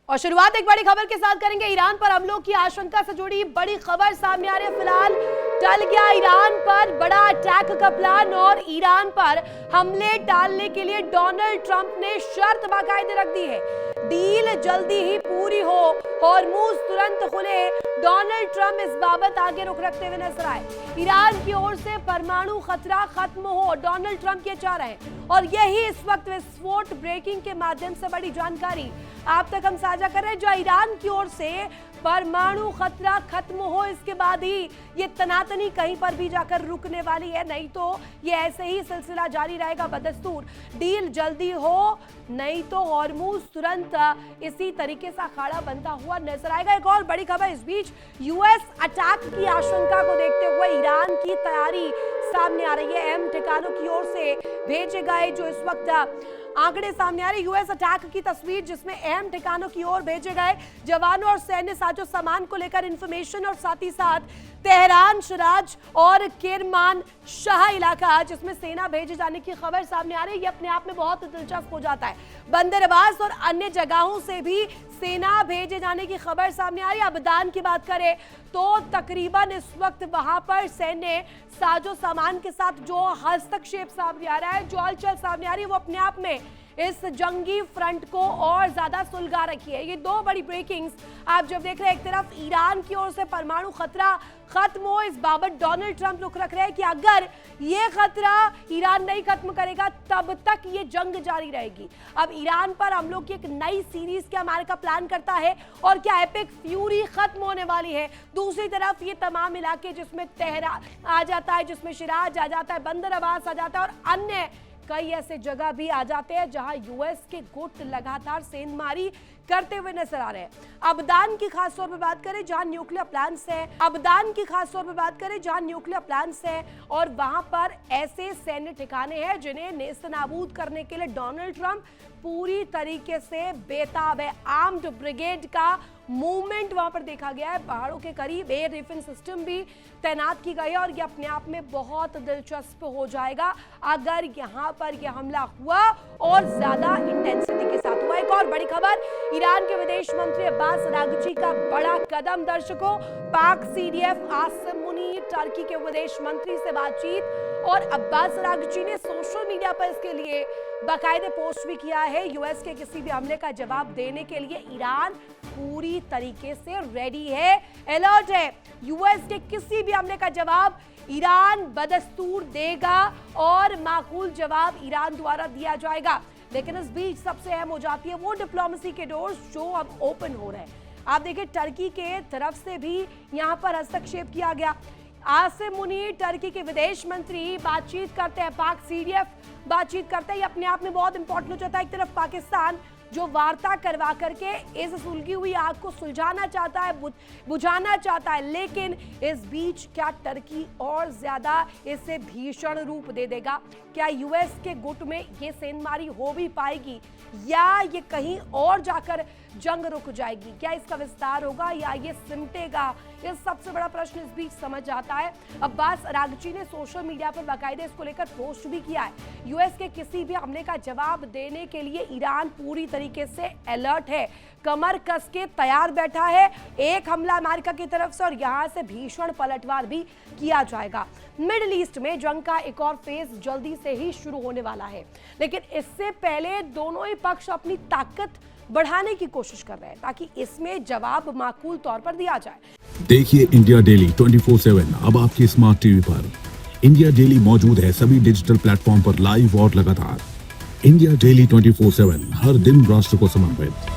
और शुरुआत एक बड़ी खबर के साथ करेंगे। ईरान पर हमलों की आशंका से जुड़ी बड़ी खबर सामने आ रही है। फिलहाल टल गया ईरान पर बड़ा अटैक का प्लान और ईरान पर हमले टालने के लिए डोनाल्ड ट्रंप ने शर्त बाकायदे रख दी है। डील जल्दी ही पूरी हो, हॉर्मूज तुरंत खुले। डोनाल्ड ट्रंप इस बाबत आगे रुख रखते हुए नजर आए। ईरान की ओर से परमाणु खतरा खत्म हो, डोनाल्ड ट्रंप ये चाह रहे हैं और यही इस वक्त विस्फोट ब्रेकिंग के माध्यम से बड़ी जानकारी आप तक हम साझा कर रहे हैं। जो ईरान की ओर से परमाणु खतरा खत्म हो, इसके बाद ही ये तनातनी कहीं पर भी जाकर रुकने वाली है, नहीं तो ये ऐसे ही सिलसिला जारी रहेगा बदस्तूर। डील जल्दी हो, नहीं तो हॉर्मूज तुरंत इसी तरीके से अखाड़ा बनता हुआ नजर आएगा। एक और बड़ी खबर इस बीच, यूएस अटैक की आशंका को देखते हुए ईरान की तैयारी सामने आ रही है। अहम ठिकानों की ओर से भेजे गए जो इस वक्त आंकड़े सामने आ रहे, यूएस अटैक की तस्वीर जिसमें अहम ठिकानों की ओर भेजे गए जवानों और सैन्य साजो सामान को लेकर इंफॉर्मेशन और साथ ही साथ तेहरान, शराज और किरमान शाह इलाका जिसमें सेना भेजे जाने की खबर सामने आ रही है। ये अपने आप में बहुत दिलचस्प हो जाता है। बंदर अब्बास और अन्य जगहों से भी सेना भेजे जाने की खबर सामने आ रही है। अबदान की बात करें तो तकरीबन इस वक्त वहां पर सैन्य साजो सामान के साथ जो हस्तक्षेप सामने आ रहा है, जो हलचल सामने आ रही है, वो अपने आप में इस जंगी फ्रंट को और ज्यादा सुलगा रखी है। ये दो बड़ी ब्रेकिंग्स आप जब देख रहे हैं, एक तरफ ईरान की ओर से परमाणु खतरा खत्म हो, इस बाबत डोनाल्ड ट्रंप रुख रख रहे हैं कि अगर ये खतरा ईरान नहीं खत्म करेगा तब तक ये जंग जारी रहेगी। अब ईरान पर हम लोग की एक नई सीरीज क्या अमेरिका प्लान करता है और क्या एपिक फ्यूरी खत्म होने वाली है। दूसरी तरफ ये तमाम इलाके जिसमें तेहरान आ जाता है, जिसमें शिराज आ जाता है, बंदर अब्बास आ जाता है और अन्य कई ऐसे जगह भी आ जाते हैं जहां यूएस के गुट लगातार सेंधमारी करते हुए नजर आ रहे हैं। अबदान की खास तौर पर बात करें जहां न्यूक्लियर प्लांट्स है, अबदान की खास तौर पर बात करें जहां न्यूक्लियर प्लांट्स है और वहां पर ऐसे सैन्य ठिकाने हैं जिन्हें नेस्तनाबूद करने के लिए डोनाल्ड ट्रंप पूरी तरीके से बेताब है। आर्म्ड ब्रिगेड का मूवमेंट वहां पर देखा गया है। पहाड़ों के करीब एयर डिफेंस सिस्टम भी तैनात की गई है और ये अपने आप में बहुत दिलचस्प हो जाएगा अगर यहां पर यह हमला हुआ और ज्यादा इंटेंसिटी के साथ हुआ। एक और बड़ी खबर, ईरान के विदेश मंत्री अब्बास अरागची का बड़ा कदम। दर्शकों, पाक सीडीएफ आसिम मुनीर टर्की के विदेश मंत्री से बातचीत और अब्बास अरागची ने सोशल मीडिया पर इसके लिए बाकायदे पोस्ट भी किया है। यूएस के किसी भी हमले का जवाब देने के लिए ईरान पूरी तरीके से रेडी है, अलर्ट है। यूएस के किसी भी हमले का जवाब ईरान बदस्तूर देगा और माकूल जवाब ईरान द्वारा दिया जाएगा। लेकिन इस बीच सबसे अहम हो जाती है वो डिप्लोमेसी के डोर्स जो अब ओपन हो रहे हैं। आप देखिए, टर्की के तरफ से भी यहां पर हस्तक्षेप किया गया। आसिम मुनीर टर्की के विदेश मंत्री बातचीत करते हैं, पाक सीडीएफ बातचीत करते हैं। ये अपने आप में बहुत इंपॉर्टेंट हो जाता है। एक तरफ पाकिस्तान जो वार्ता करवा करके इस सुलगी हुई आग को सुलझाना चाहता है, बुझाना चाहता है, लेकिन इस बीच क्या टर्की और ज्यादा इसे भीषण रूप दे देगा? क्या यूएस के गुट में ये सेंधमारी हो भी पाएगी या ये कहीं और जाकर जंग रुक जाएगी? क्या इसका विस्तार होगा या ये सिमटेगा? ये सबसे बड़ा प्रश्न इस बीच समझ आता है। अब्बास अरागची ने सोशल मीडिया पर बाकायदे इसको लेकर पोस्ट भी किया है। यूएस के किसी भी हमले का जवाब देने के लिए ईरान पूरी तरीके से अलर्ट है, कमर कस के तैयार बैठा है। एक हमला अमेरिका की तरफ से और यहां से भीषण पलटवार भी किया जाएगा। मिडिल ईस्ट में जंग का एक और फेज जल्दी से ही शुरू होने वाला है, लेकिन इससे पहले दोनों ही पक्ष अपनी ताकत बढ़ाने की कोशिश कर रहे हैं ताकि इसमें जवाब माकूल तौर पर दिया जाए। देखिए इंडिया डेली 24/7 अब आपकी स्मार्ट टीवी पर। इंडिया डेली मौजूद है सभी डिजिटल प्लेटफॉर्म पर लाइव और लगातार। इंडिया डेली 24/7 हर दिन राष्ट्र को समर्पित।